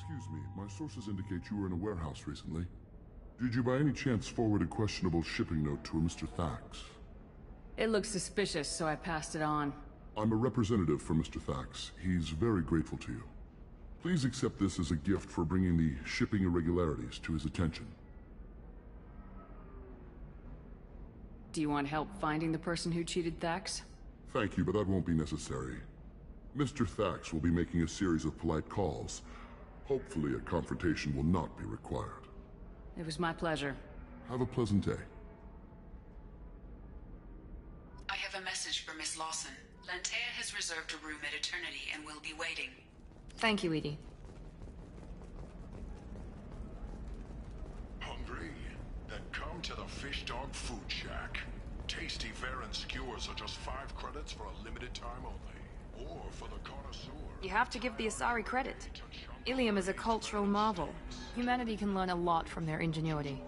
Excuse me, my sources indicate you were in a warehouse recently. Did you by any chance forward a questionable shipping note to a Mr. Thax? It looked suspicious, so I passed it on. I'm a representative for Mr. Thax. He's very grateful to you. Please accept this as a gift for bringing the shipping irregularities to his attention. Do you want help finding the person who cheated Thax? Thank you, but that won't be necessary. Mr. Thax will be making a series of polite calls. Hopefully a confrontation will not be required. It was my pleasure. Have a pleasant day. I have a message for Miss Lawson. Lantea has reserved a room at Eternity and will be waiting. Thank you, Edie. Hungry? Then come to the Fish Dog Food Shack. Tasty Varen skewers are just 5 credits for a limited time only. Or for the connoisseur. You have to give the Asari credit. Ilium is a cultural marvel. Humanity can learn a lot from their ingenuity.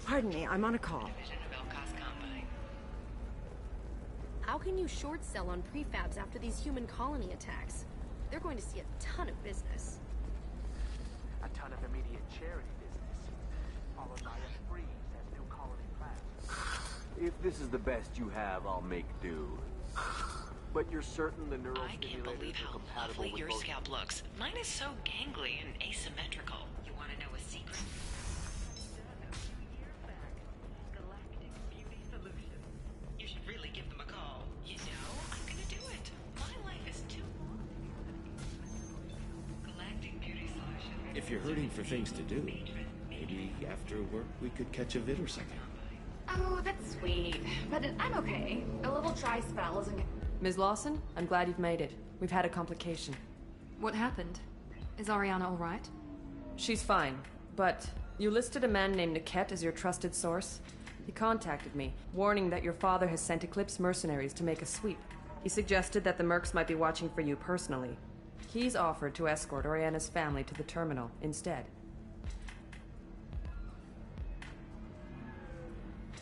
Pardon me, I'm on a call. How can you short sell on prefabs after these human colony attacks? They're going to see a ton of business. A ton of immediate charity business, followed by a freeze as new colony plans. If this is the best you have, I'll make do. But you're certain the neural I can't believe how lovely your scalp looks. Mine is so gangly and asymmetrical. You want to know a secret? Galactic Beauty Solutions. You should If you're hurting for things to do, maybe after work we could catch a vid or something. Oh, that's sweet. But I'm okay. A little dry spell isn't... Ms. Lawson, I'm glad you've made it. We've had a complication. What happened? Is Ariana all right? She's fine, but you listed a man named Niket as your trusted source. He contacted me, warning that your father has sent Eclipse mercenaries to make a sweep. He suggested that the Mercs might be watching for you personally. He's offered to escort Oriana's family to the terminal instead.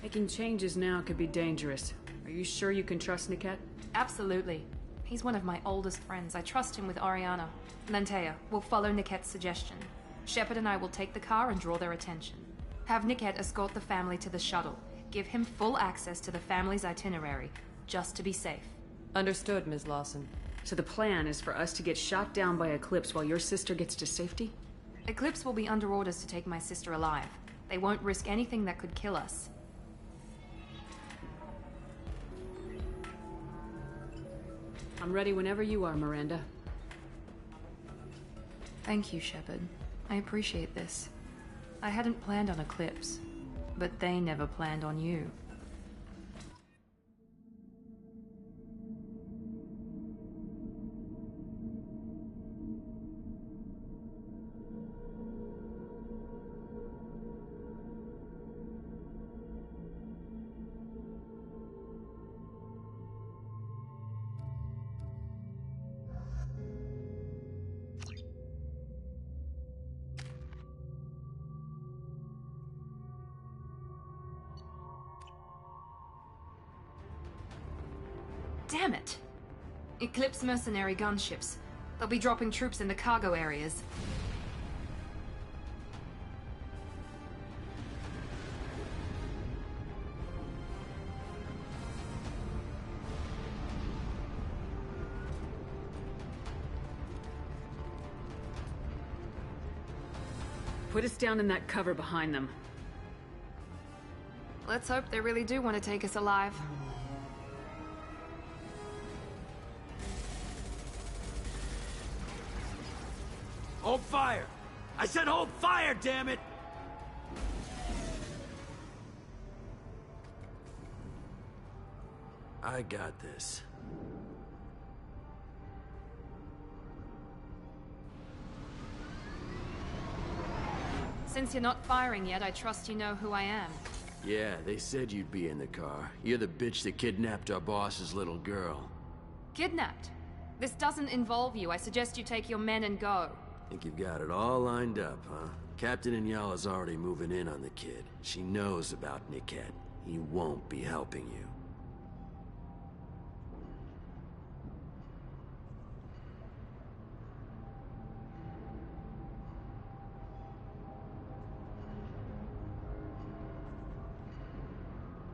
Making changes now could be dangerous. Are you sure you can trust Niket? Absolutely. He's one of my oldest friends. I trust him with Ariana. Lantea, we'll follow Niket's suggestion. Shepard and I will take the car and draw their attention. Have Niket escort the family to the shuttle. Give him full access to the family's itinerary, just to be safe. Understood, Ms. Lawson. So the plan is for us to get shot down by Eclipse while your sister gets to safety? Eclipse will be under orders to take my sister alive. They won't risk anything that could kill us. I'm ready whenever you are, Miranda. Thank you, Shepard. I appreciate this. I hadn't planned on Eclipse, but they never planned on you. Damn it! Eclipse mercenary gunships. They'll be dropping troops in the cargo areas. Put us down in that cover behind them. Let's hope they really do want to take us alive. Hold fire! I said hold fire, damn it! I got this. Since you're not firing yet, I trust you know who I am. Yeah, they said you'd be in the car. You're the bitch that kidnapped our boss's little girl. Kidnapped? This doesn't involve you. I suggest you take your men and go. Think you've got it all lined up, huh? Captain Inyala's already moving in on the kid. She knows about Niket. He won't be helping you.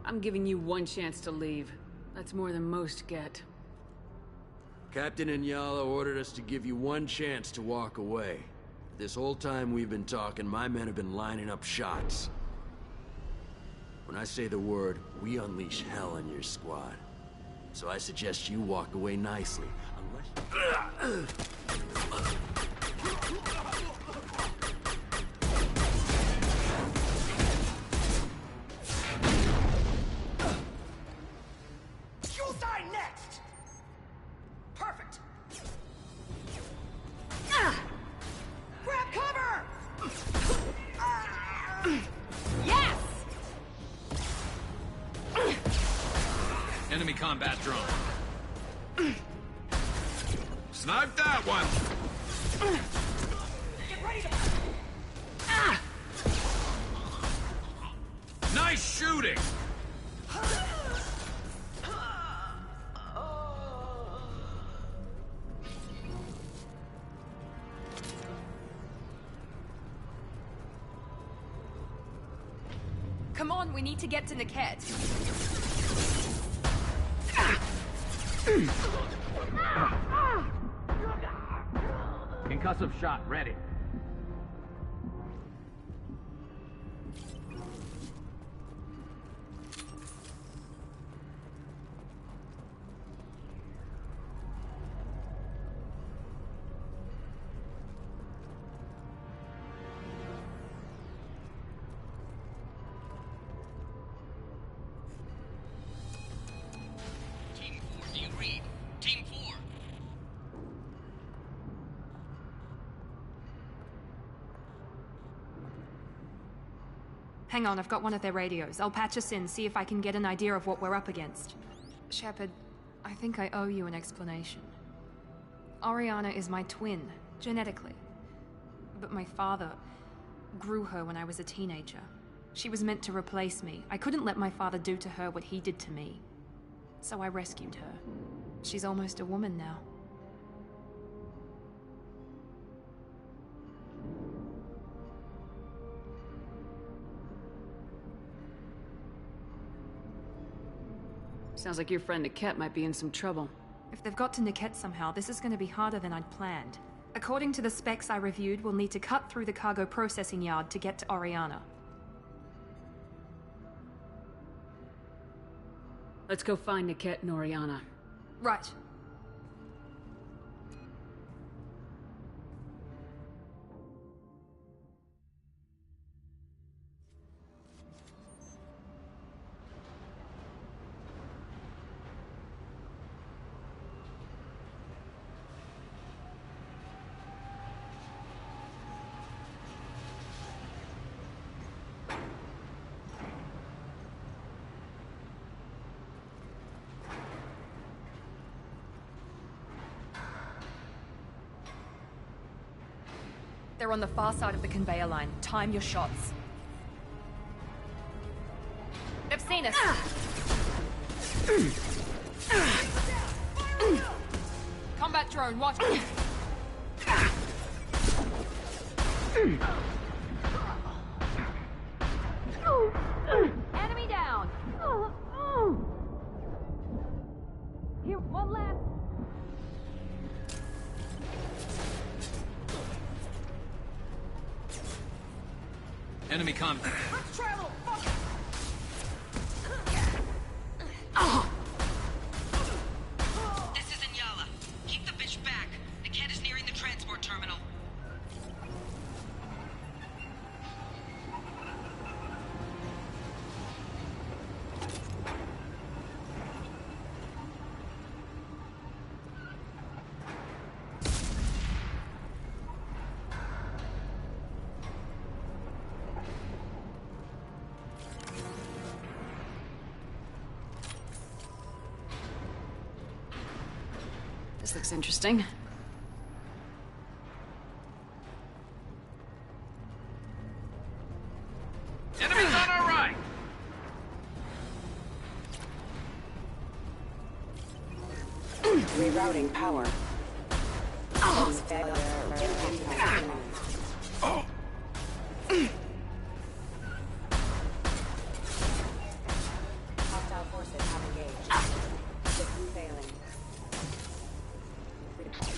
I'm giving you one chance to leave. That's more than most get. Captain Inyala ordered us to give you one chance to walk away. This whole time we've been talking, my men have been lining up shots. When I say the word, we unleash hell on your squad. So I suggest you walk away nicely, unless... You'll die next! Perfect! Grab cover! Yes! Enemy combat drone. Snipe that one! Get ready to... Nice shooting! Come on, we need to get to Niket. Concussive shot ready. Hang on, I've got one of their radios. I'll patch us in, see if I can get an idea of what we're up against. Shepard, I think I owe you an explanation. Oriana is my twin, genetically. But my father grew her when I was a teenager. She was meant to replace me. I couldn't let my father do to her what he did to me. So I rescued her. She's almost a woman now. Sounds like your friend Niket might be in some trouble. If they've got to Niket somehow, this is going to be harder than I'd planned. According to the specs I reviewed, we'll need to cut through the cargo processing yard to get to Oriana. Let's go find Niket and Oriana. Right. They're on the far side of the conveyor line. Time your shots. They've seen us. Combat drone, watch. Enemy down. Here, one left. Enemy contact. Let's travel! Fuck! This is Inyala. Keep the bitch back. Niket is nearing the transport terminal. This looks interesting. Enemies on our right! Rerouting power. Hostile forces have engaged. System failing.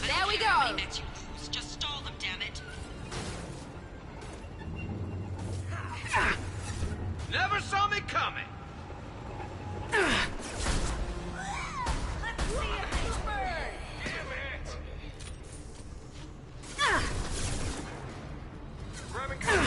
There we go! Just stall them, damn it. Never saw me coming! Let's see if they burn! Damn it! Grabbing cover!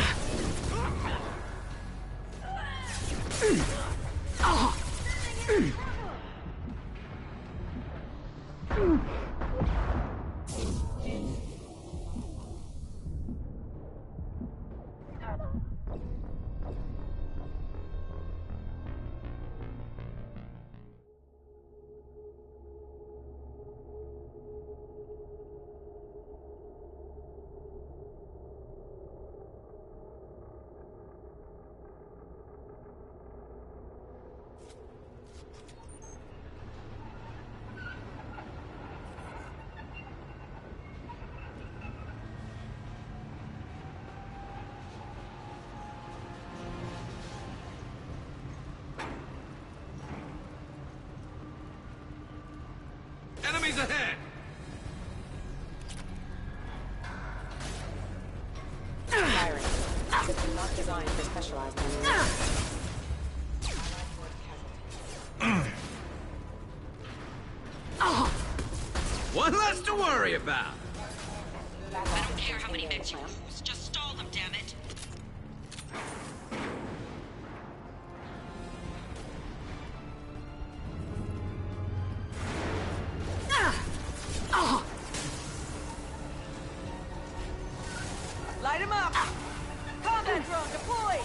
Enemies ahead! Firing. System not designed for specialized enemies. One less to worry about! I don't care how many mechs you lose. Just stall them, damn it. Light him up! Combat drone deployed!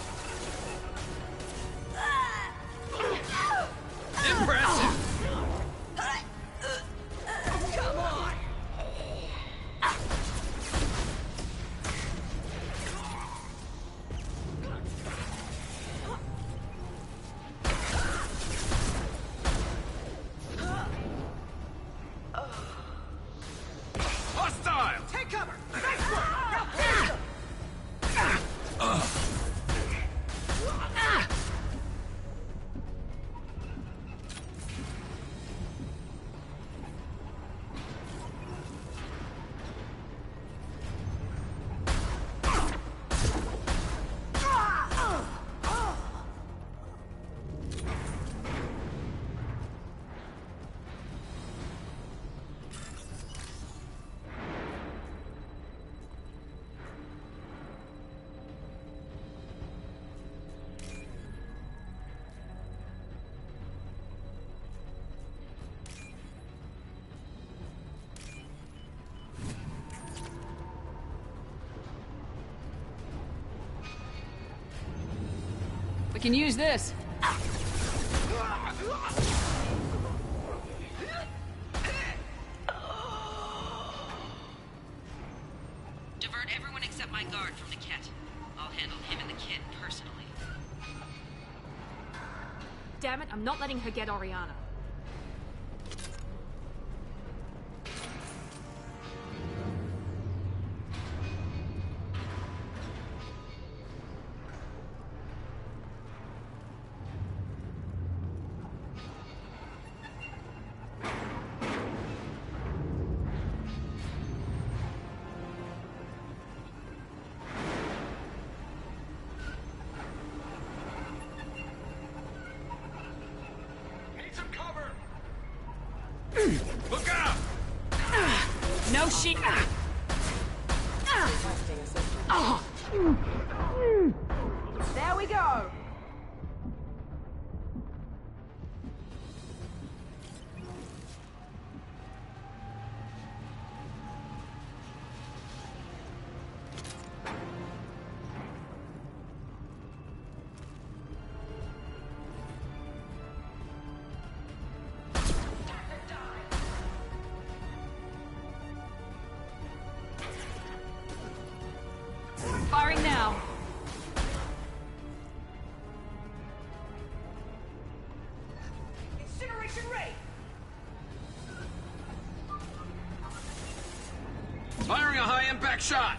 can use this. Divert everyone except my guard from Niket. I'll handle him and the kid personally. Damn it, I'm not letting her get Oriana. Look out! No shit. There we go. Firing now. Incineration ray! Firing a high-impact shot!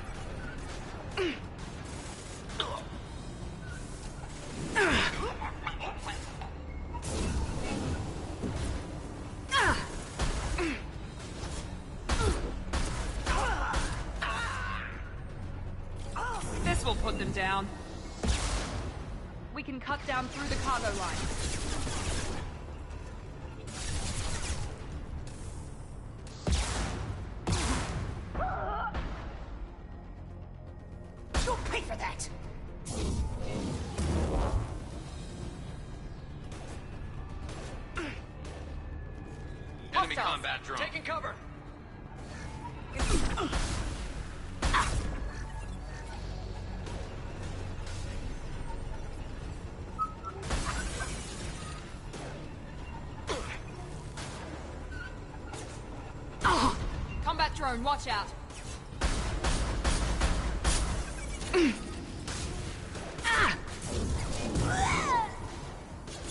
This will put them down. We can cut down through the cargo line. You'll pay for that! Enemy combat drone. Taking cover! Combat drone, watch out.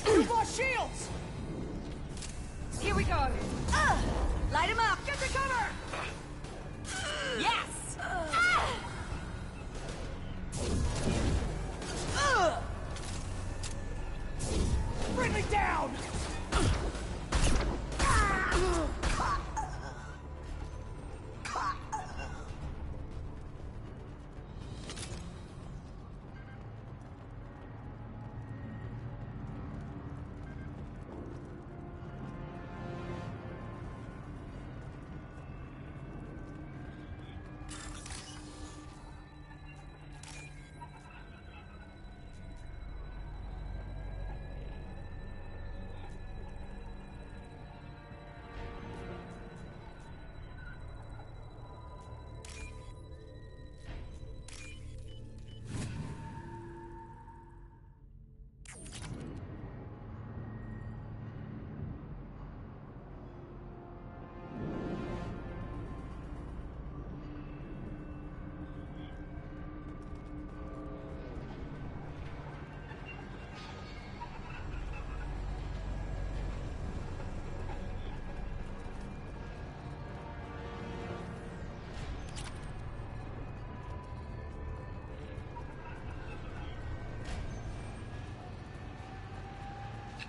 You lost shields! Here we go. Light him up! Get to cover! Yes! Friendly down!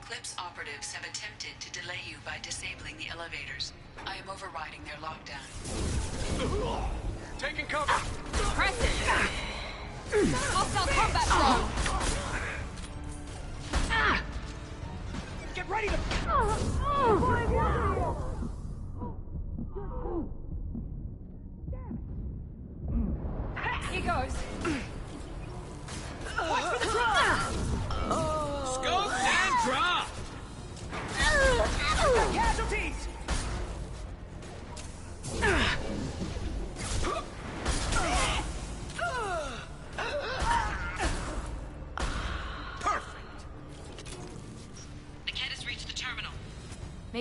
Eclipse operatives have attempted to delay you by disabling the elevators. I am overriding their lockdown. Taking cover! Press it! Hostile combat drone! Get ready to... Here goes. Watch for the drone! Scope and drop! Casualties! Perfect!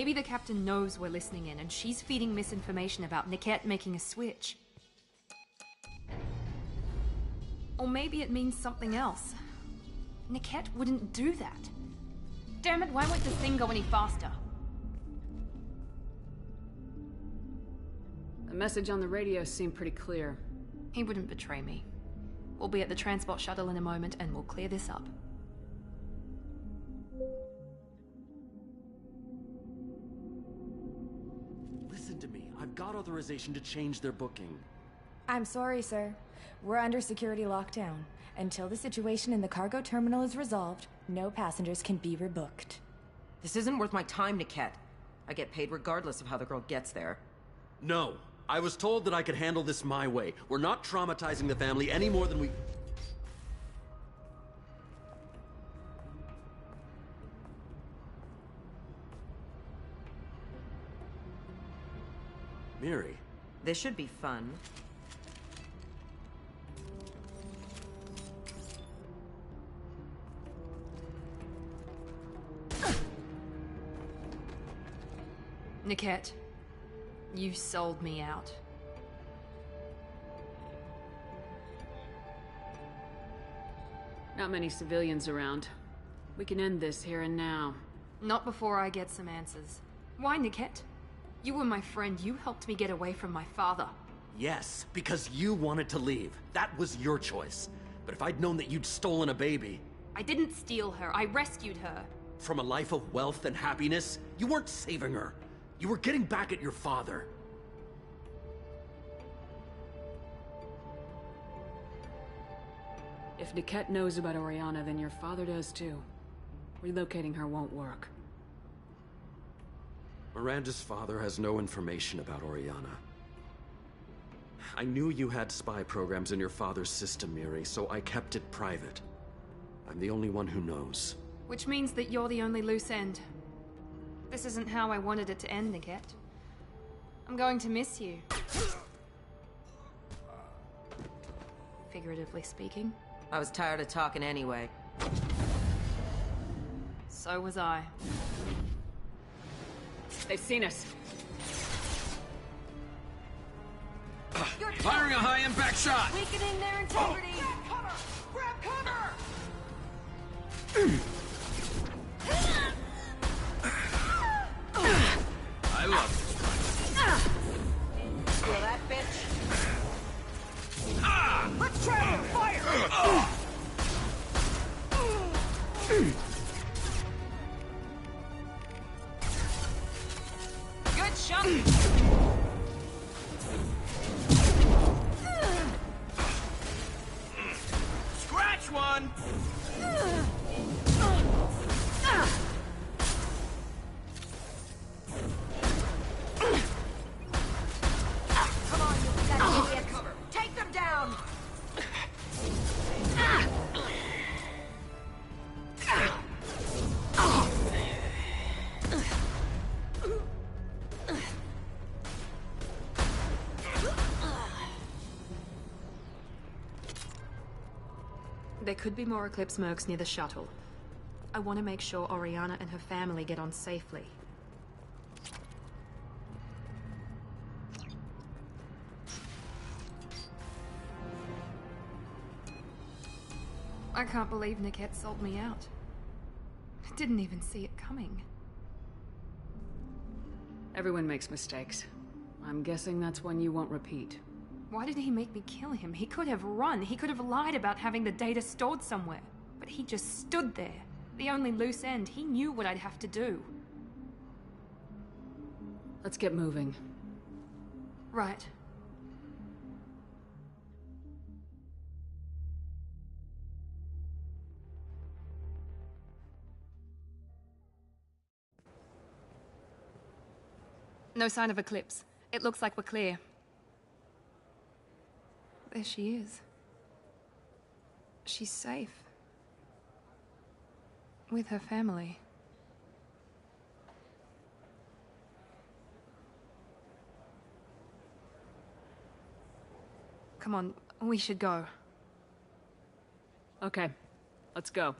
Maybe the captain knows we're listening in and she's feeding misinformation about Niket making a switch. Or maybe it means something else. Niket wouldn't do that. Damn it, why won't this thing go any faster? The message on the radio seemed pretty clear. He wouldn't betray me. We'll be at the transport shuttle in a moment and we'll clear this up. Listen to me. I've got authorization to change their booking. I'm sorry, sir. We're under security lockdown. Until the situation in the cargo terminal is resolved, no passengers can be rebooked. This isn't worth my time, Niket. I get paid regardless of how the girl gets there. No. I was told that I could handle this my way. We're not traumatizing the family any more than we... Miri. This should be fun. Niket, you sold me out. Not many civilians around. We can end this here and now. Not before I get some answers. Why, Niket? You were my friend. You helped me get away from my father. Yes, because you wanted to leave. That was your choice. But if I'd known that you'd stolen a baby... I didn't steal her. I rescued her. From a life of wealth and happiness, you weren't saving her. You were getting back at your father. If Niket knows about Oriana, then your father does too. Relocating her won't work. Miranda's father has no information about Oriana. I knew you had spy programs in your father's system, Miri, so I kept it private. I'm the only one who knows. Which means that you're the only loose end. This isn't how I wanted it to end, Niket. I'm going to miss you. Figuratively speaking. I was tired of talking anyway. So was I. They've seen us. Firing a high-impact shot! Weakening their integrity! Grab cover! I love this one. Feel that, bitch? Let's try to fire! Good shot! Scratch one! Come on, you pathetic idiots! Take them down! There could be more Eclipse mercs near the shuttle. I want to make sure Oriana and her family get on safely. I can't believe Niket sold me out. I didn't even see it coming. Everyone makes mistakes. I'm guessing that's one you won't repeat. Why did he make me kill him? He could have run. He could have lied about having the data stored somewhere. But he just stood there. The only loose end. He knew what I'd have to do. Let's get moving. Right. No sign of Eclipse. It looks like we're clear. There she is. She's safe. With her family. Come on, we should go. Okay, let's go.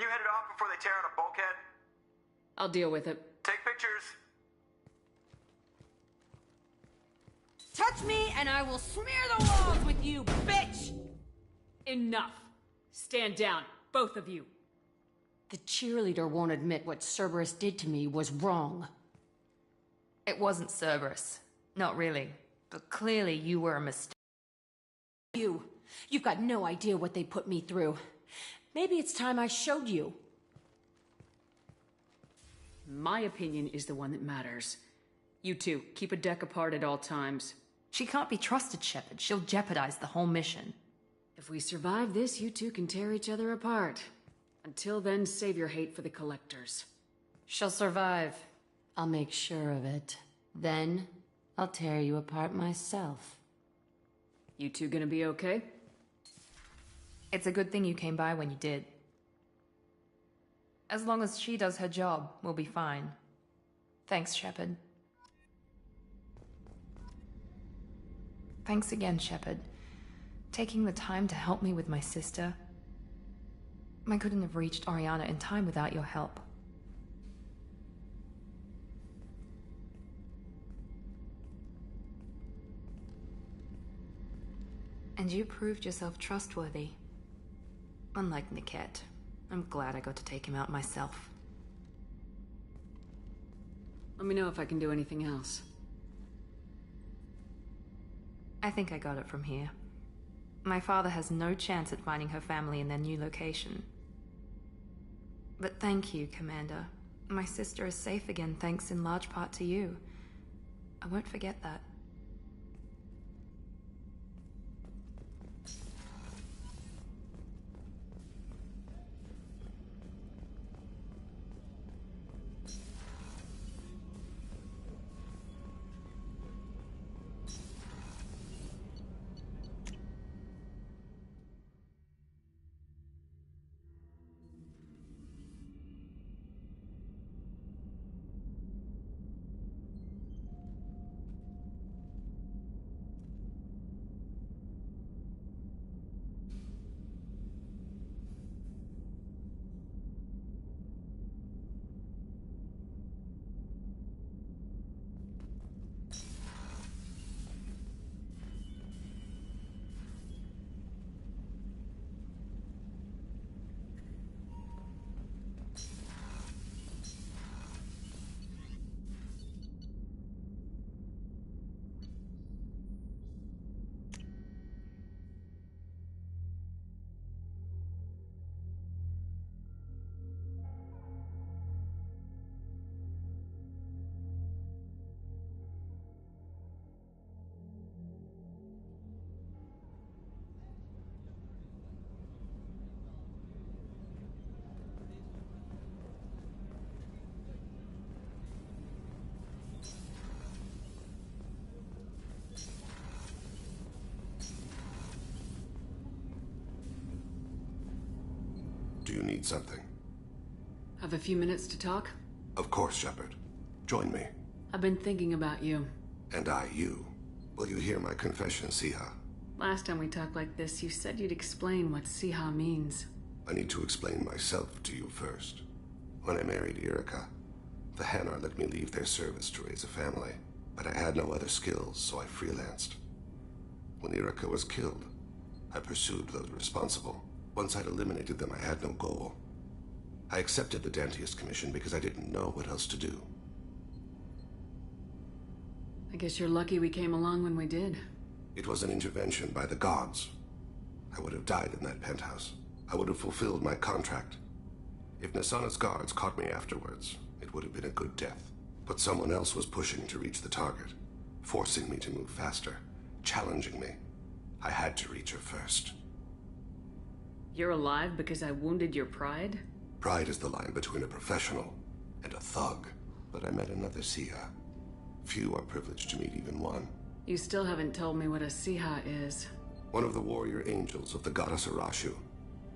Can you head it off before they tear out a bulkhead? I'll deal with it. Take pictures. Touch me and I will smear the walls with you, bitch! Enough. Stand down, both of you. The cheerleader won't admit what Cerberus did to me was wrong. It wasn't Cerberus. Not really. But clearly you were a mistake. You've got no idea what they put me through. Maybe it's time I showed you. My opinion is the one that matters. You two, keep a deck apart at all times. She can't be trusted, Shepard. She'll jeopardize the whole mission. If we survive this, you two can tear each other apart. Until then, save your hate for the Collectors. She'll survive. I'll make sure of it. Then, I'll tear you apart myself. You two gonna be okay? It's a good thing you came by when you did. As long as she does her job, we'll be fine. Thanks, Shepard. Thanks again, Shepard. Taking the time to help me with my sister. I couldn't have reached Oriana in time without your help. And you proved yourself trustworthy. Unlike Niket, I'm glad I got to take him out myself. Let me know if I can do anything else. I think I got it from here. My father has no chance at finding her family in their new location. But thank you, Commander. My sister is safe again thanks in large part to you. I won't forget that. Do you need something? Have a few minutes to talk? Of course, Shepard. Join me. I've been thinking about you. And I, you. Will you hear my confession, Siha? Last time we talked like this, you said you'd explain what Siha means. I need to explain myself to you first. When I married Irika, the Hanar let me leave their service to raise a family, but I had no other skills, so I freelanced. When Irika was killed, I pursued those responsible. Once I'd eliminated them, I had no goal. I accepted the Dantius Commission because I didn't know what else to do. I guess you're lucky we came along when we did. It was an intervention by the gods. I would have died in that penthouse. I would have fulfilled my contract. If Nasana's guards caught me afterwards, it would have been a good death. But someone else was pushing to reach the target, forcing me to move faster, challenging me. I had to reach her first. You're alive because I wounded your pride? Pride is the line between a professional and a thug. But I met another Siha. Few are privileged to meet even one. You still haven't told me what a Siha is. One of the warrior angels of the goddess Arashu.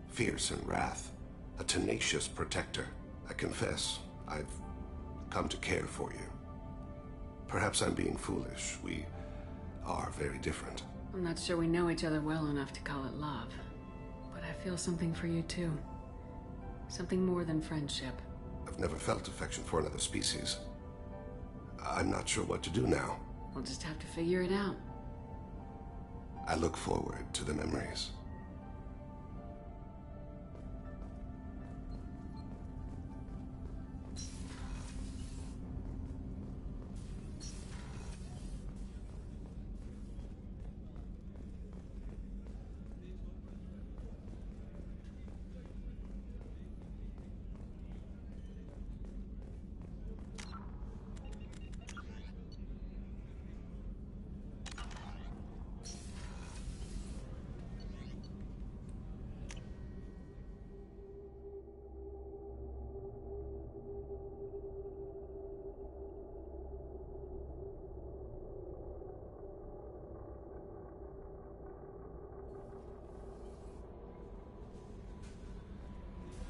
Fierce in wrath. A tenacious protector. I confess, I've come to care for you. Perhaps I'm being foolish. We are very different. I'm not sure we know each other well enough to call it love. But I feel something for you too. Something more than friendship. I've never felt affection for another species. I'm not sure what to do now. We'll just have to figure it out. I look forward to the memories.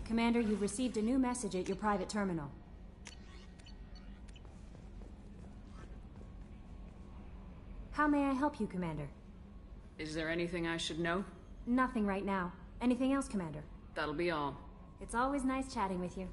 Commander, you've received a new message at your private terminal. How may I help you, Commander? Is there anything I should know? Nothing right now. Anything else, Commander? That'll be all. It's always nice chatting with you.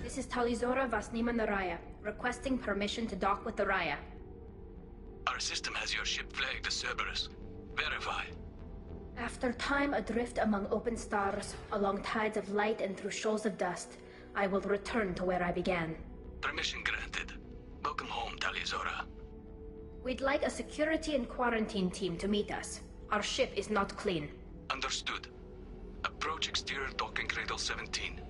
This is Talizora Vasnima Naraya, requesting permission to dock with the Raya. Our system has your ship flagged as Cerberus. Verify. After time adrift among open stars, along tides of light and through shoals of dust, I will return to where I began. Permission granted. Welcome home, Talizora. We'd like a security and quarantine team to meet us. Our ship is not clean. Understood. Approach exterior docking cradle 17.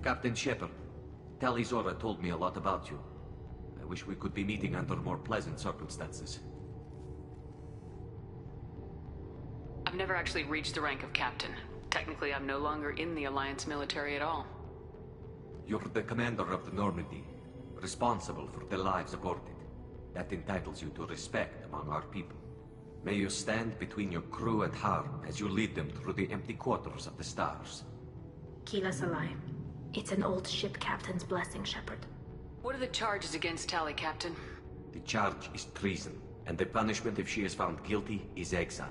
Captain Shepard, Talizora told me a lot about you. I wish we could be meeting under more pleasant circumstances. I've never actually reached the rank of captain. Technically, I'm no longer in the Alliance military at all. You're the commander of the Normandy, responsible for the lives aborted. That entitles you to respect among our people. May you stand between your crew and harm as you lead them through the empty quarters of the stars. Kila Salai. It's an old ship captain's blessing, Shepard. What are the charges against Tali, Captain? The charge is treason, and the punishment if she is found guilty is exile.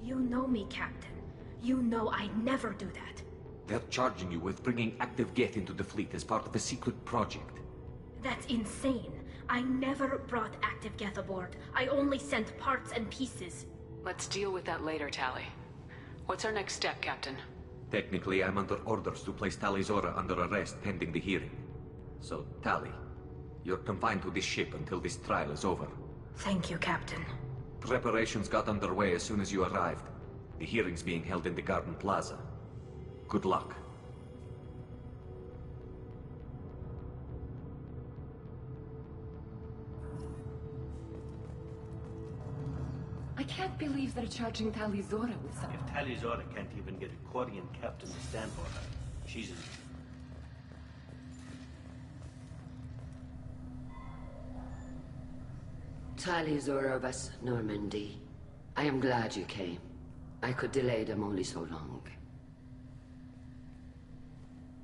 You know me, Captain. You know I never do that. They're charging you with bringing active Geth into the fleet as part of a secret project. That's insane. I never brought active Geth aboard. I only sent parts and pieces. Let's deal with that later, Tali. What's our next step, Captain? Technically, I'm under orders to place Tali Zora under arrest pending the hearing. So, Tali, you're confined to this ship until this trial is over. Thank you, Captain. Preparations got underway as soon as you arrived. The hearing's being held in the Garden Plaza. Good luck. I can't believe they're charging Tali Zora with something. If Tali Zora can't even get a Quarian captain to stand for her, she's in... Tali Zora Vas Normandy. I am glad you came. I could delay them only so long.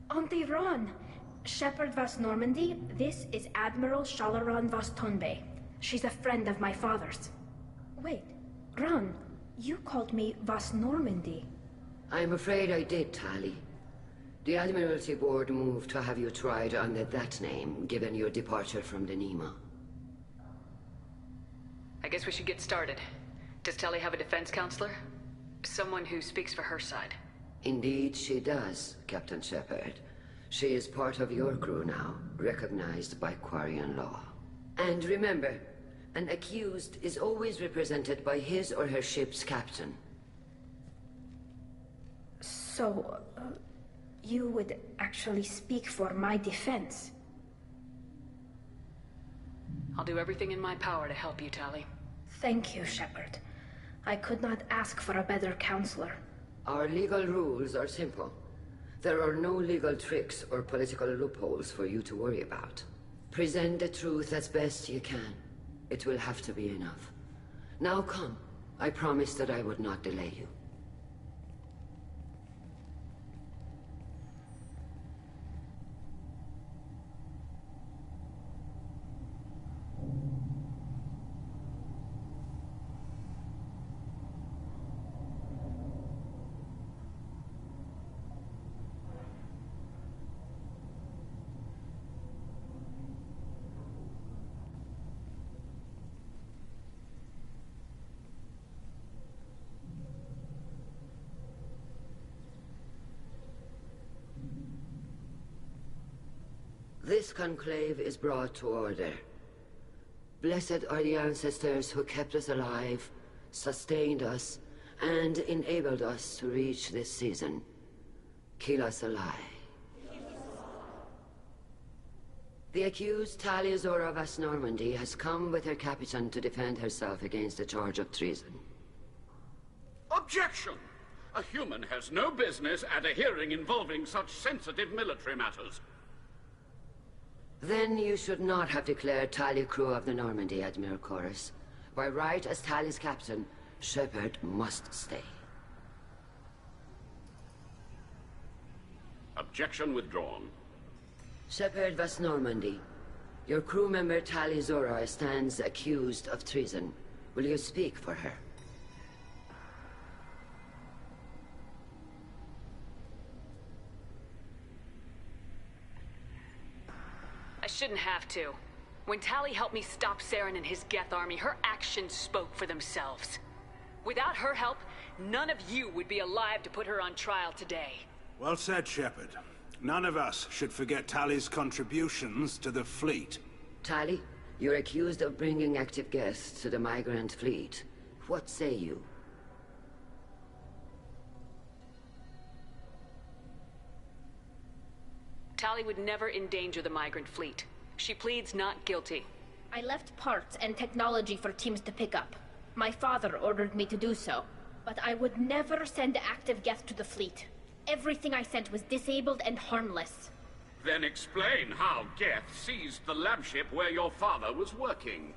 Auntie Ron! Shepard Vas Normandy, this is Admiral Shalaran Vas Tonbe. She's a friend of my father's. Wait, Ron, you called me Vas Normandy. I'm afraid I did, Tali. The Admiralty Board moved to have you tried under that name, given your departure from the Nima. I guess we should get started. Does Tali have a defense counselor? Someone who speaks for her side. Indeed she does, Captain Shepard. She is part of your crew now, recognized by Quarian law. And remember, an accused is always represented by his or her ship's captain. So, you would actually speak for my defense? I'll do everything in my power to help you, Tali. Thank you, Shepard. I could not ask for a better counselor. Our legal rules are simple. There are no legal tricks or political loopholes for you to worry about. Present the truth as best you can. It will have to be enough. Now come. I promised that I would not delay you. This conclave is brought to order. Blessed are the ancestors who kept us alive, sustained us, and enabled us to reach this season. Kila Salai. The accused Tali Zora Vas Normandy has come with her captain to defend herself against a charge of treason. Objection! A human has no business at a hearing involving such sensitive military matters. Then you should not have declared Tali crew of the Normandy, Admiral Chorus. By right as Tali's captain, Shepard must stay. Objection withdrawn. Shepard Vas Normandy, your crew member Tali Zora stands accused of treason. Will you speak for her? I shouldn't have to. When Tali helped me stop Saren and his Geth army, her actions spoke for themselves. Without her help, none of you would be alive to put her on trial today. Well said, Shepard. None of us should forget Tali's contributions to the fleet. Tali, you're accused of bringing active Geth to the migrant fleet. What say you? Tali would never endanger the migrant fleet. She pleads not guilty. I left parts and technology for teams to pick up. My father ordered me to do so. But I would never send active Geth to the fleet. Everything I sent was disabled and harmless. Then explain how Geth seized the lab ship where your father was working.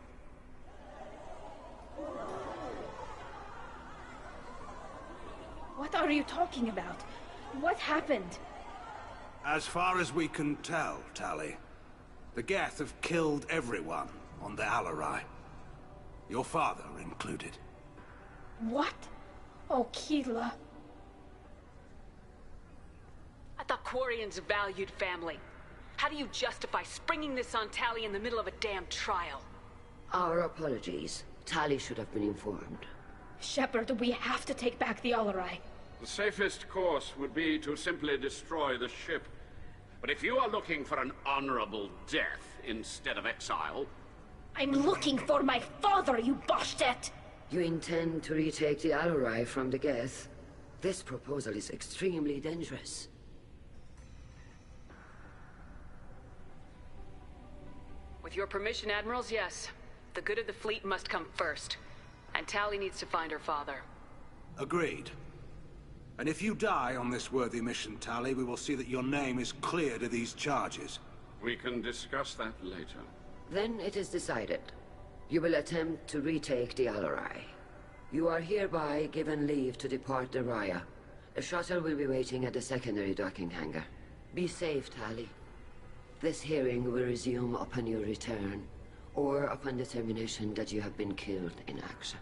What are you talking about? What happened? As far as we can tell, Tali, the Geth have killed everyone on the Alarai. Your father included. What? Oh, Kila. I thought Quarians valued family. How do you justify springing this on Tali in the middle of a damn trial? Our apologies. Tali should have been informed. Shepard, we have to take back the Alarai. The safest course would be to simply destroy the ship. But if you are looking for an honorable death instead of exile... I'm looking for my father, you Bastet! You intend to retake the Al-Rai from the Geth? This proposal is extremely dangerous. With your permission, Admirals, yes. The good of the fleet must come first. And Tali needs to find her father. Agreed. And if you die on this worthy mission, Tali, we will see that your name is cleared of these charges. We can discuss that later. Then it is decided. You will attempt to retake the Al-Rai. You are hereby given leave to depart the Raya. A shuttle will be waiting at the secondary docking hangar. Be safe, Tali. This hearing will resume upon your return, or upon determination that you have been killed in action.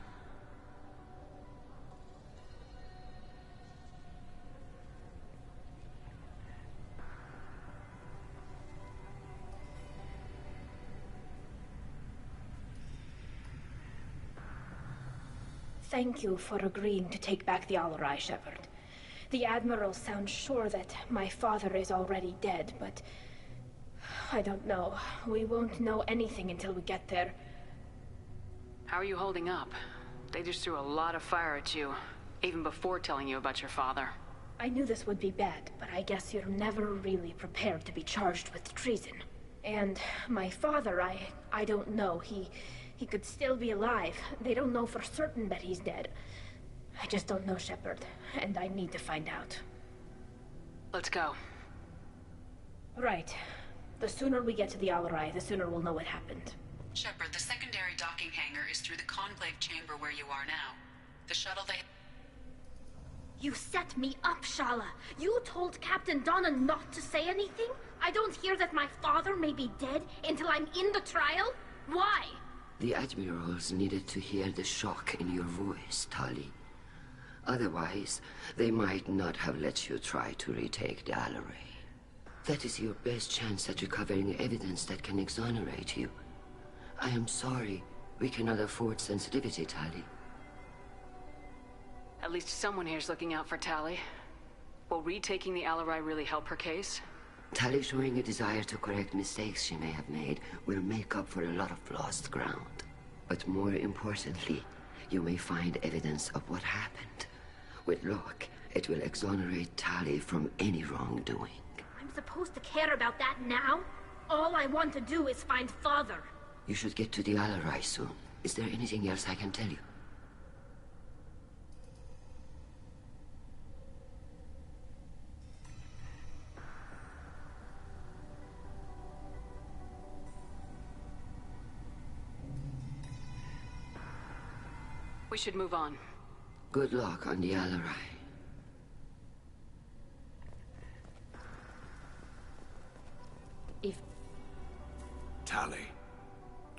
Thank you for agreeing to take back the Al-Rai, Shepard. The Admiral sounds sure that my father is already dead, but... I don't know. We won't know anything until we get there. How are you holding up? They just threw a lot of fire at you, even before telling you about your father. I knew this would be bad, but I guess you're never really prepared to be charged with treason. And my father, I don't know. He could still be alive. They don't know for certain that he's dead. I just don't know, Shepard, and I need to find out. Let's go. Right. The sooner we get to the Al-Rai, the sooner we'll know what happened. Shepard, the secondary docking hangar is through the Conclave chamber where you are now. The shuttle they... You set me up, Shala. You told Captain Donna not to say anything? I don't hear that my father may be dead until I'm in the trial? Why? The Admirals needed to hear the shock in your voice, Tali. Otherwise, they might not have let you try to retake the Al-Rai. That is your best chance at recovering evidence that can exonerate you. I am sorry. We cannot afford sensitivity, Tali. At least someone here's looking out for Tali. Will retaking the Al-Rai really help her case? Tali showing a desire to correct mistakes she may have made will make up for a lot of lost ground. But more importantly, you may find evidence of what happened. With luck, it will exonerate Tali from any wrongdoing. I'm supposed to care about that now? All I want to do is find Father. You should get to the Al-Rai soon. Is there anything else I can tell you? We should move on. Good luck on the Al-Rai. Tali,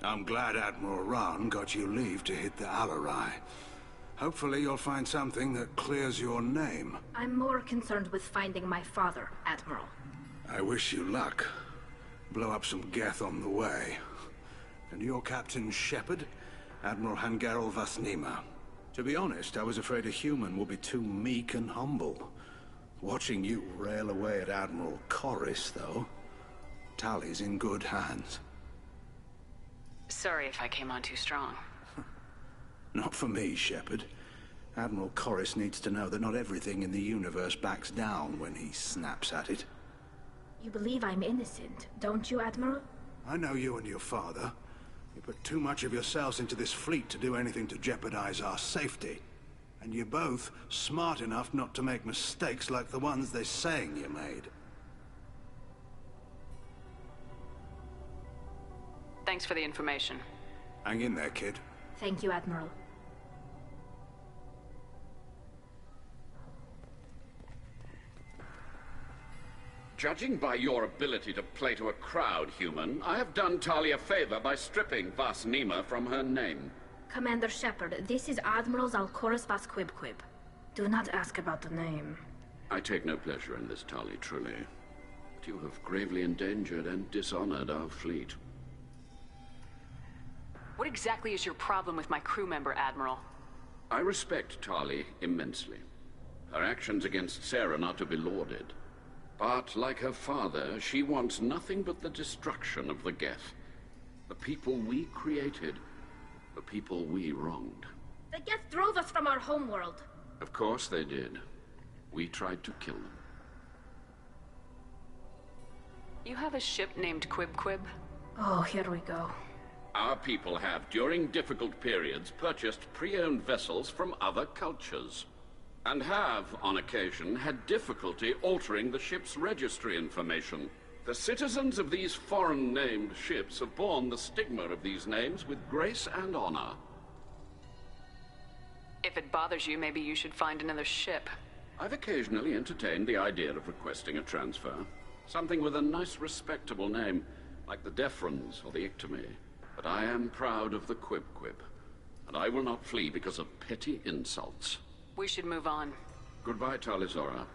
I'm glad Admiral Rahn got you leave to hit the Al-Rai. Hopefully you'll find something that clears your name. I'm more concerned with finding my father, Admiral. I wish you luck. Blow up some Geth on the way. And you're Captain Shepard, Admiral Hangarel Vasnima. To be honest, I was afraid a human would be too meek and humble. Watching you rail away at Admiral Corris, though, Tali's in good hands. Sorry if I came on too strong. Not for me, Shepard. Admiral Corris needs to know that not everything in the universe backs down when he snaps at it. You believe I'm innocent, don't you, Admiral? I know you and your father. You put too much of yourselves into this fleet to do anything to jeopardize our safety. And you're both smart enough not to make mistakes like the ones they're saying you made. Thanks for the information. Hang in there, kid. Thank you, Admiral. Judging by your ability to play to a crowd, human, I have done Tali a favor by stripping Vasnima from her name. Commander Shepard, this is Admiral Zalkoris Vasquibquib. Do not ask about the name. I take no pleasure in this, Tali, truly. But you have gravely endangered and dishonored our fleet. What exactly is your problem with my crew member, Admiral? I respect Tali immensely. Her actions against Saren are to be lauded. But, like her father, she wants nothing but the destruction of the Geth. The people we created. The people we wronged. The Geth drove us from our homeworld. Of course they did. We tried to kill them. You have a ship named Quib? Oh, here we go. Our people have, during difficult periods, purchased pre-owned vessels from other cultures. And have, on occasion, had difficulty altering the ship's registry information. The citizens of these foreign-named ships have borne the stigma of these names with grace and honor. If it bothers you, maybe you should find another ship. I've occasionally entertained the idea of requesting a transfer. Something with a nice, respectable name, like the Defrons or the Ictomy. But I am proud of the Quib, and I will not flee because of petty insults. We should move on. Goodbye, Tali'Zorah.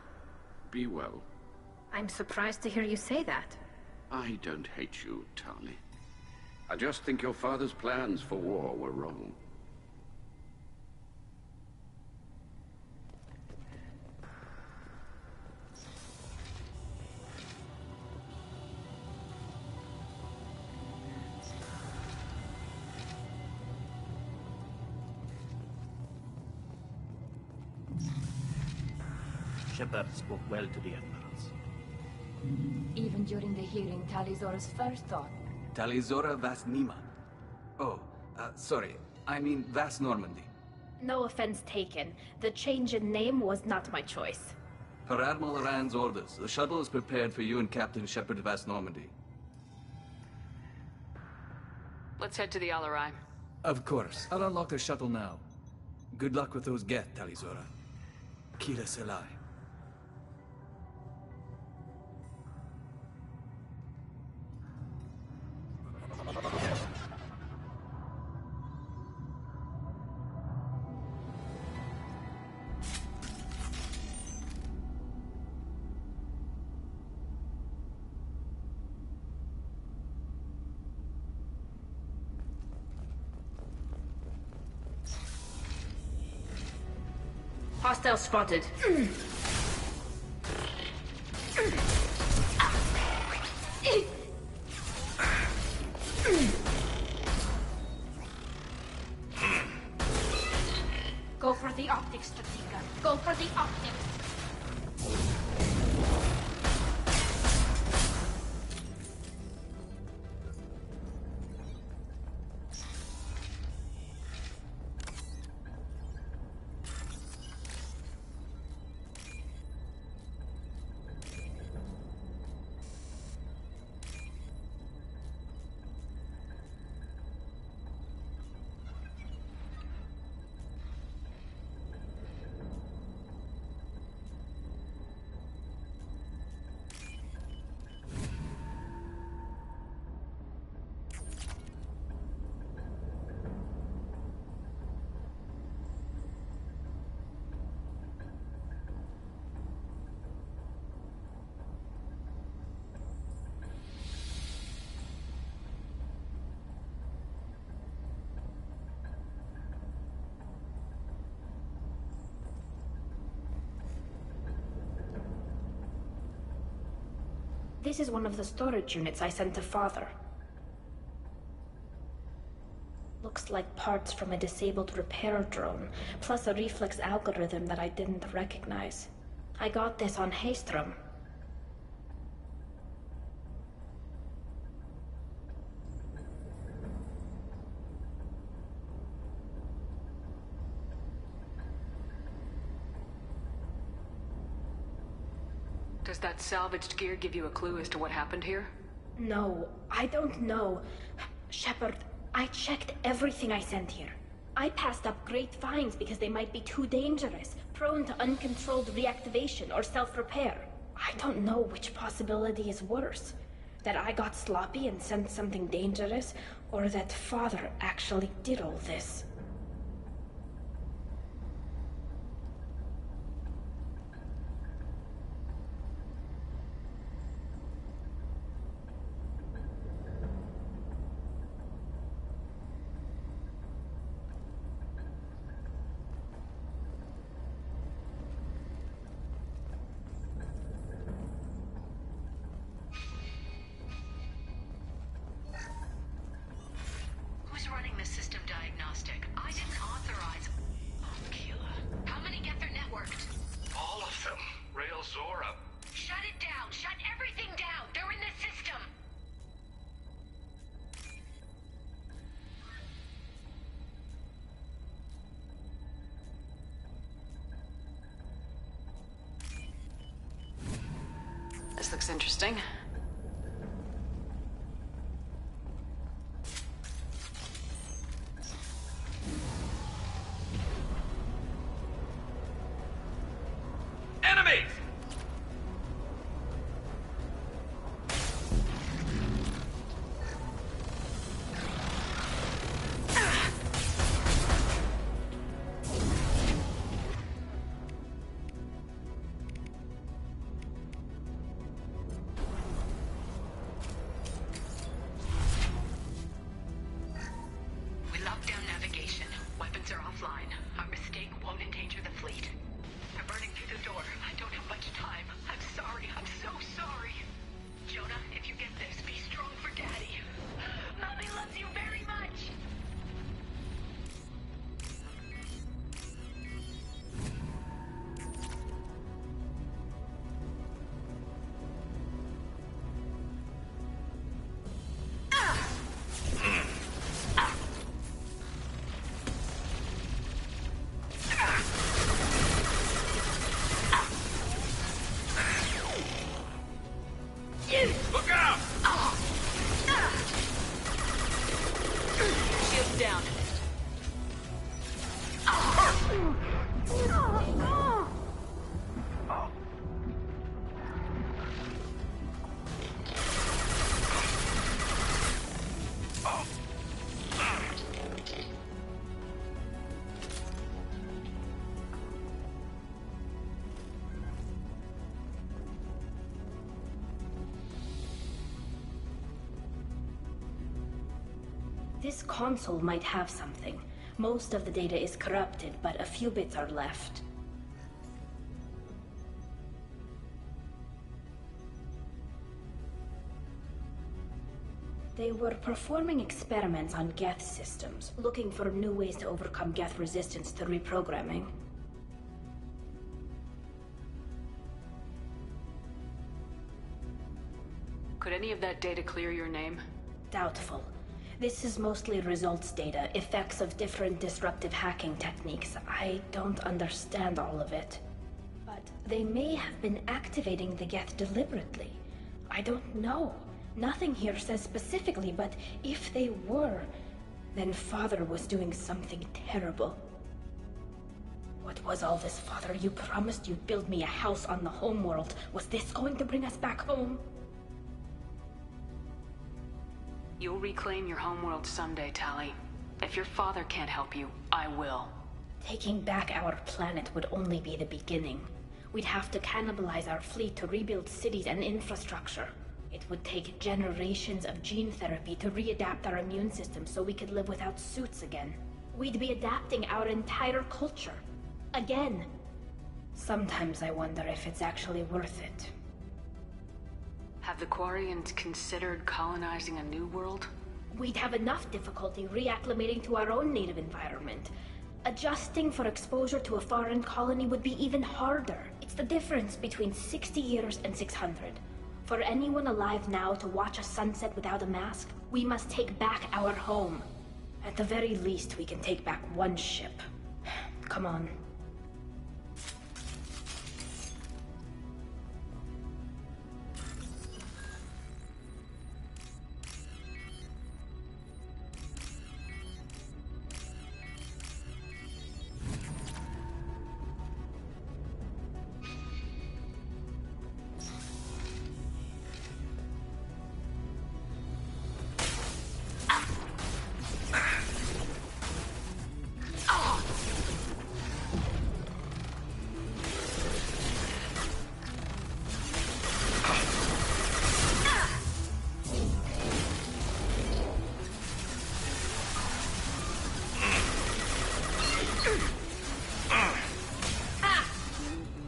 Be well. I'm surprised to hear you say that. I don't hate you, Tali. I just think your father's plans for war were wrong. Shepard spoke well to the admirals. Even during the hearing, Tali'Zorah's first thought. Tali'Zorah Vas Nima. Oh, sorry. I mean Vas Normandy. No offense taken. The change in name was not my choice. Per Admiral Rand's orders, the shuttle is prepared for you and Captain Shepard Vas Normandy. Let's head to the Alarai. Of course. I'll unlock the shuttle now. Good luck with those Geth, Tali'Zorah. Kira Selai. Hostile spotted. Go for the optics, Stratika. Go for the optics. This is one of the storage units I sent to Father. Looks like parts from a disabled repair drone, plus a reflex algorithm that I didn't recognize. I got this on Haestrom. Does that salvaged gear give you a clue as to what happened here? No, I don't know. Shepard, I checked everything I sent here. I passed up great finds because they might be too dangerous, prone to uncontrolled reactivation or self-repair. I don't know which possibility is worse. That I got sloppy and sent something dangerous, or that Father actually did all this. This looks interesting. Enemies! We locked down navigation. Weapons are offline. Our mistake won't endanger the fleet. They're burning through the door. I don't have much time. I'm sorry. I'm so sorry. Jonah, if you get this, be strong for Daddy. Mommy loves you very much. Look out! Shields down. This console might have something. Most of the data is corrupted, but a few bits are left. They were performing experiments on Geth systems, looking for new ways to overcome Geth resistance to reprogramming. Could any of that data clear your name? Doubtful. This is mostly results data, effects of different disruptive hacking techniques. I don't understand all of it. But they may have been activating the Geth deliberately. I don't know. Nothing here says specifically, but if they were, then Father was doing something terrible. What was all this, Father? You promised you'd build me a house on the homeworld. Was this going to bring us back home? You'll reclaim your homeworld someday, Tali. If your father can't help you, I will. Taking back our planet would only be the beginning. We'd have to cannibalize our fleet to rebuild cities and infrastructure. It would take generations of gene therapy to readapt our immune system so we could live without suits again. We'd be adapting our entire culture. Again. Sometimes I wonder if it's actually worth it. Have the Quarians considered colonizing a new world? We'd have enough difficulty reacclimating to our own native environment. Adjusting for exposure to a foreign colony would be even harder. It's the difference between 60 years and 600. For anyone alive now to watch a sunset without a mask, we must take back our home. At the very least, we can take back one ship. Come on.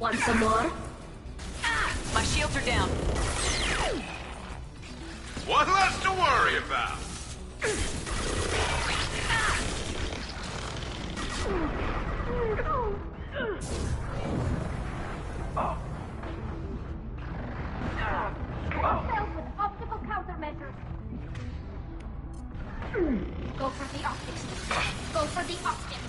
Want some more? My shields are down. What less to worry about? Cells with optical countermeasures. Go for the optics. Go for the optics.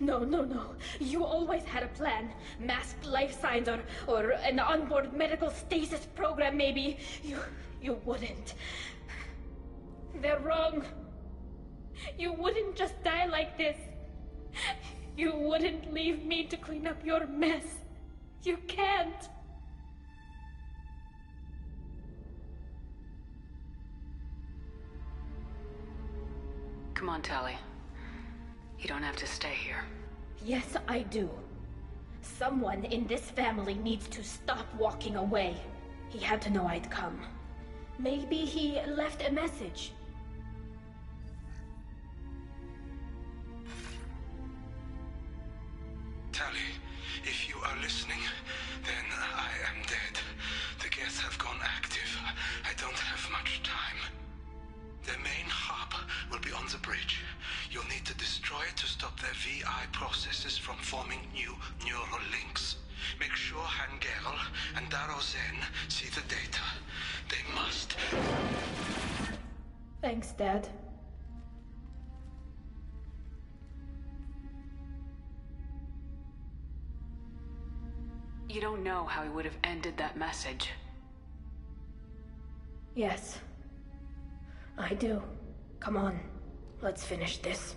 No, no, no. You always had a plan. Masked life signs or an onboard medical stasis program, maybe. You wouldn't. They're wrong. You wouldn't just die like this. You wouldn't leave me to clean up your mess. You can't. Come on, Tali. You don't have to stay here. Yes, I do. Someone in this family needs to stop walking away. He had to know I'd come. Maybe he left a message. Tali, if you are listening, then I am dead. The Geth have gone active. I don't have much time. Their main hub will be on the bridge. You'll need to destroy it to stop their VI processes from forming new neural links. Make sure Hangerel and Daro Zen see the data. They must. Thanks, Dad. You don't know how he would have ended that message. Yes. I do. Come on. Let's finish this.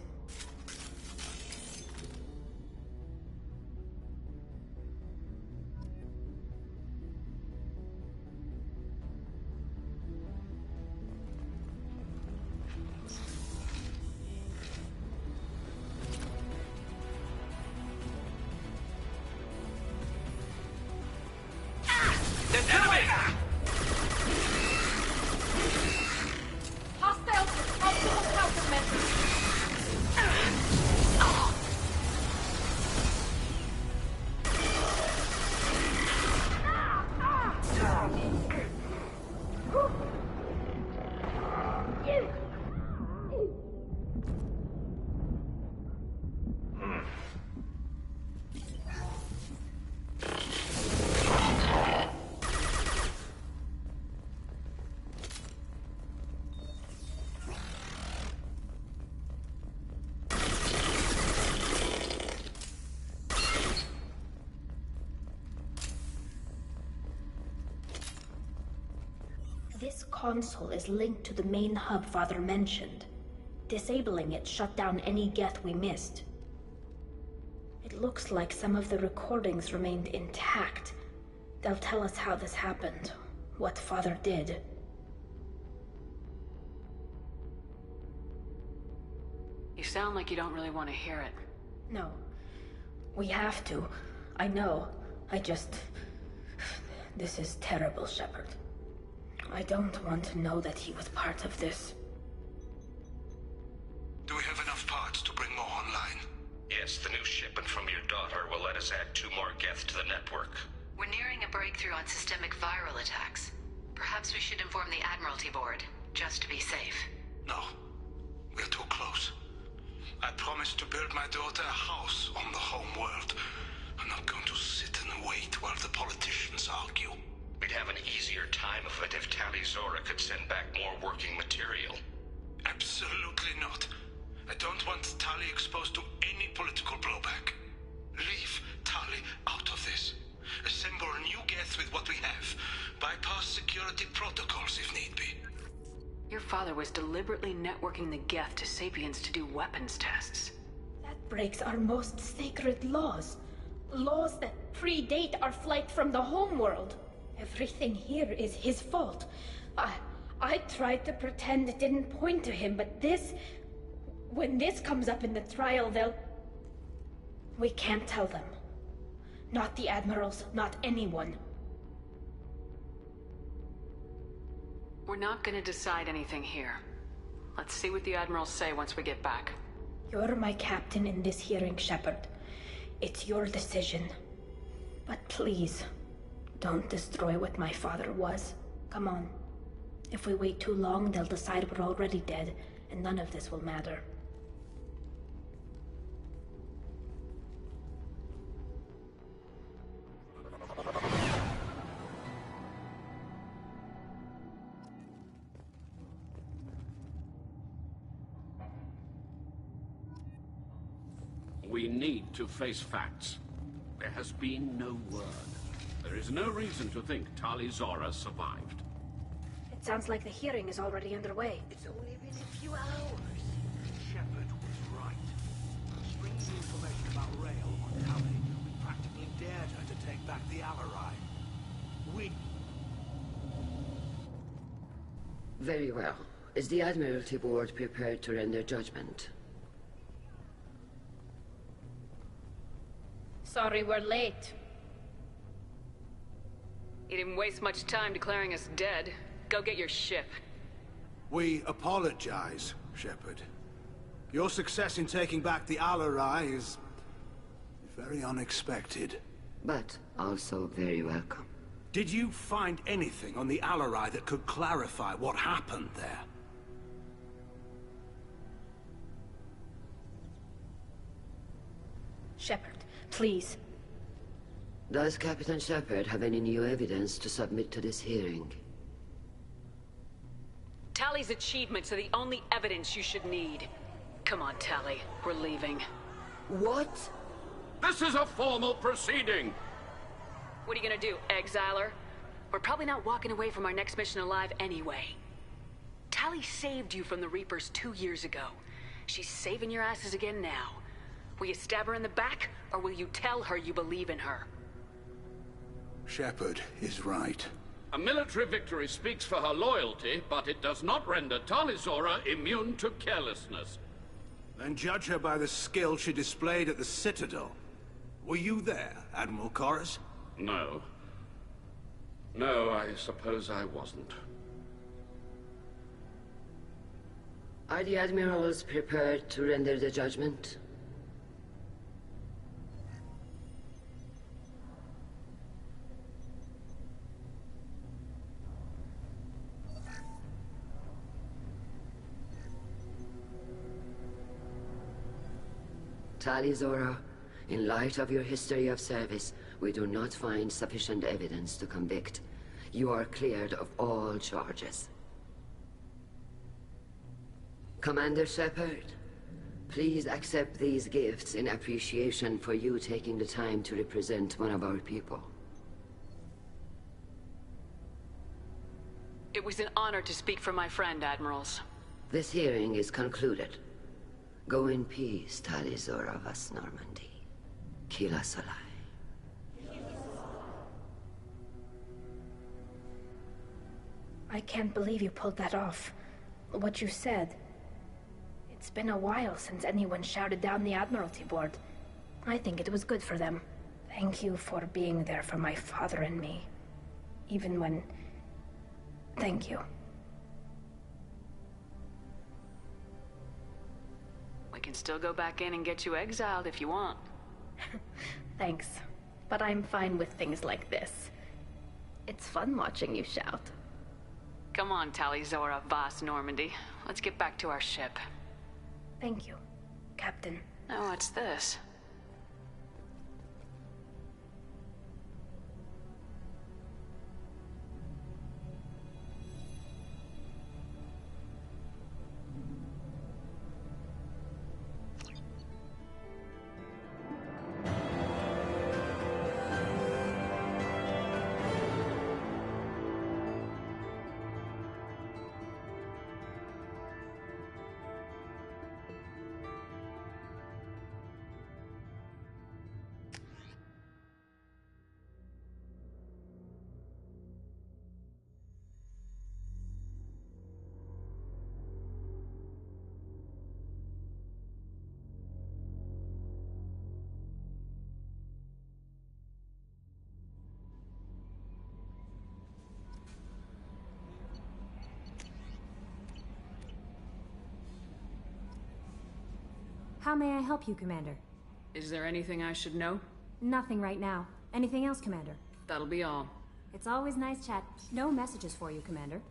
This console is linked to the main hub Father mentioned. Disabling it shut down any Geth we missed. It looks like some of the recordings remained intact. They'll tell us how this happened, what Father did. You sound like you don't really want to hear it. No. We have to. I know. This is terrible, Shepard. I don't want to know that he was part of this. Do we have enough parts to bring more online? Yes, the new shipment from your daughter will let us add 2 more Geth to the network. We're nearing a breakthrough on systemic viral attacks. Perhaps we should inform the Admiralty Board, just to be safe. No. We're too close. I promised to build my daughter a house on the home world. I'm not going to sit and wait while the politicians argue. We'd have an easier time of it if Tali Zora could send back more working material. Absolutely not. I don't want Tali exposed to any political blowback. Leave Tali out of this. Assemble new Geth with what we have. Bypass security protocols if need be. Your father was deliberately networking the Geth to Sapiens to do weapons tests. That breaks our most sacred laws. Laws that predate our flight from the homeworld. Everything here is his fault. I tried to pretend it didn't point to him, but this... When this comes up in the trial, they'll... We can't tell them. Not the Admirals, not anyone. We're not gonna decide anything here. Let's see what the Admirals say once we get back. You're my captain in this hearing, Shepard. It's your decision. But please, don't destroy what my father was. Come on. If we wait too long, they'll decide we're already dead, and none of this will matter. We need to face facts. There has been no word. There is no reason to think Tali Zora survived. It sounds like the hearing is already underway. It's only been a few hours. Shepard was right. Bringing the information about Rael on Tali, we practically dared her to take back the Alarai. Very well. Is the Admiralty Board prepared to render judgment? Sorry we're late. You didn't waste much time declaring us dead. Go get your ship. We apologize, Shepard. Your success in taking back the Alarai is very unexpected. But also very welcome. Did you find anything on the Alarai that could clarify what happened there? Shepard, please. Does Captain Shepard have any new evidence to submit to this hearing? Tali's achievements are the only evidence you should need. Come on, Tali. We're leaving. What? This is a formal proceeding! What are you gonna do, exile her? We're probably not walking away from our next mission alive anyway. Tali saved you from the Reapers 2 years ago. She's saving your asses again now. Will you stab her in the back, or will you tell her you believe in her? Shepard is right. A military victory speaks for her loyalty, but it does not render Tali Zora immune to carelessness. Then judge her by the skill she displayed at the Citadel. Were you there, Admiral Koris? No. No, I suppose I wasn't. Are the Admirals prepared to render the judgment? Tali Zora, in light of your history of service, we do not find sufficient evidence to convict. You are cleared of all charges. Commander Shepard, please accept these gifts in appreciation for you taking the time to represent one of our people. It was an honor to speak for my friend, Admirals. This hearing is concluded. Go in peace, Tali Zora Vas Normandy. Kila Salai. I can't believe you pulled that off. What you said. It's been a while since anyone shouted down the Admiralty Board. I think it was good for them. Thank you for being there for my father and me. Even when... Thank you. We can still go back in and get you exiled if you want. Thanks. But I'm fine with things like this. It's fun watching you shout. Come on, Tali Zora Vas Normandy. Let's get back to our ship. Thank you, Captain. Now what's this? How may I help you, Commander? Is there anything I should know? Nothing right now. Anything else, Commander? That'll be all. It's always nice chat. No messages for you, Commander.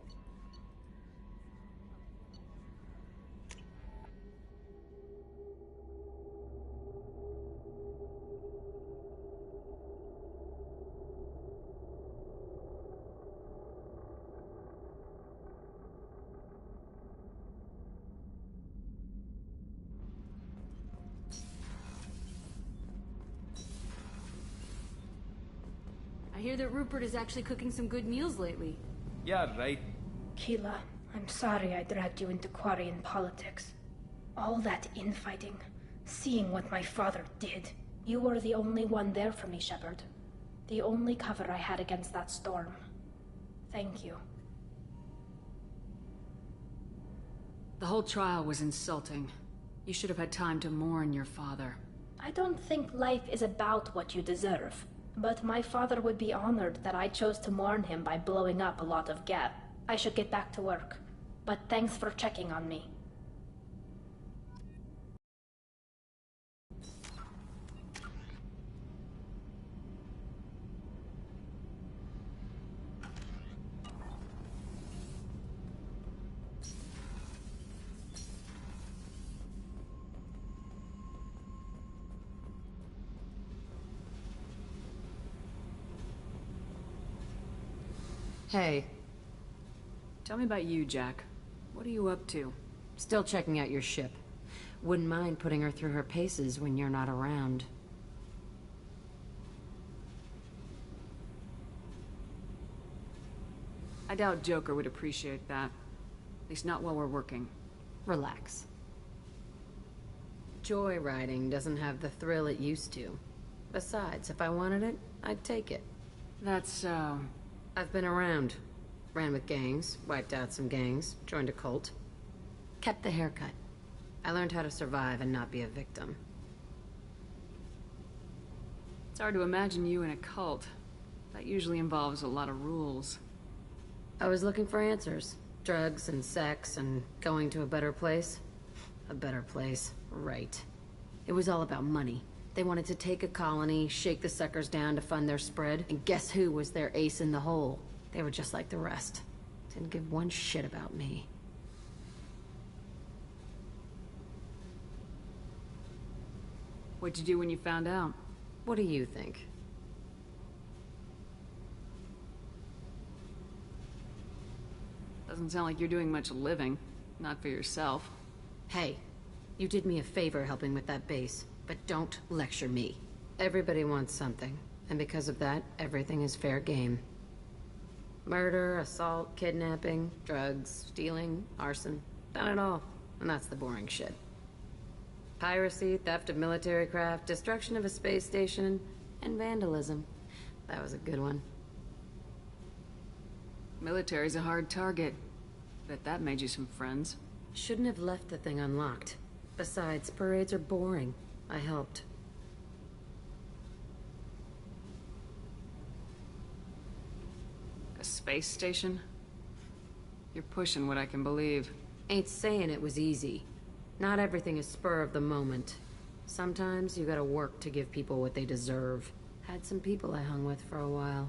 hear that Rupert is actually cooking some good meals lately. Yeah, right. Keela, I'm sorry I dragged you into Quarian politics. All that infighting, seeing what my father did. You were the only one there for me, Shepard. The only cover I had against that storm. Thank you. The whole trial was insulting. You should have had time to mourn your father. I don't think life is about what you deserve. But my father would be honored that I chose to mourn him by blowing up a lot of Geth. I should get back to work. But thanks for checking on me. Hey. Tell me about you, Jack. What are you up to? Still checking out your ship. Wouldn't mind putting her through her paces when you're not around. I doubt Joker would appreciate that. At least not while we're working. Relax. Joyriding doesn't have the thrill it used to. Besides, if I wanted it, I'd take it. That's so... I've been around. Ran with gangs, wiped out some gangs, joined a cult. Kept the haircut. I learned how to survive and not be a victim. It's hard to imagine you in a cult. That usually involves a lot of rules. I was looking for answers. Drugs and sex and going to a better place. A better place, right. It was all about money. They wanted to take a colony, shake the suckers down to fund their spread, and guess who was their ace in the hole? They were just like the rest. Didn't give one shit about me. What'd you do when you found out? What do you think? Doesn't sound like you're doing much living. Not for yourself. Hey, you did me a favor helping with that base. But don't lecture me. Everybody wants something, and because of that, everything is fair game. Murder, assault, kidnapping, drugs, stealing, arson. Done it all, and that's the boring shit. Piracy, theft of military craft, destruction of a space station, and vandalism. That was a good one. Military's a hard target. Bet that made you some friends. Shouldn't have left the thing unlocked. Besides, parades are boring. I helped. A space station? You're pushing what I can believe. Ain't saying it was easy. Not everything is spur of the moment. Sometimes you gotta work to give people what they deserve. Had some people I hung with for a while.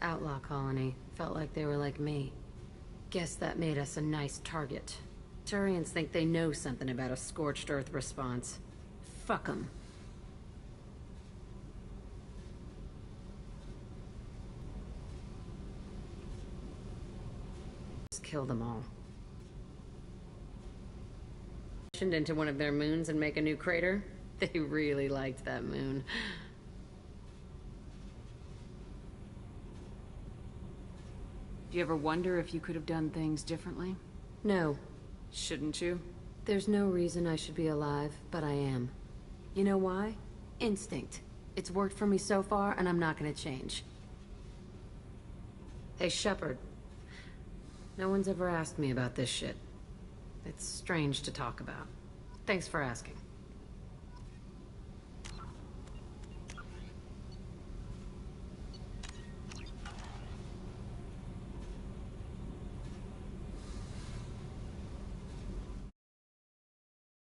Outlaw colony. Felt like they were like me. Guess that made us a nice target. Turians think they know something about a scorched earth response. Fuck 'em. Just kill them all. Into one of their moons and make a new crater? They really liked that moon. Do you ever wonder if you could have done things differently? No. Shouldn't you? There's no reason I should be alive, but I am. You know why? Instinct. It's worked for me so far, and I'm not gonna change. Hey, Shepard. No one's ever asked me about this shit. It's strange to talk about. Thanks for asking.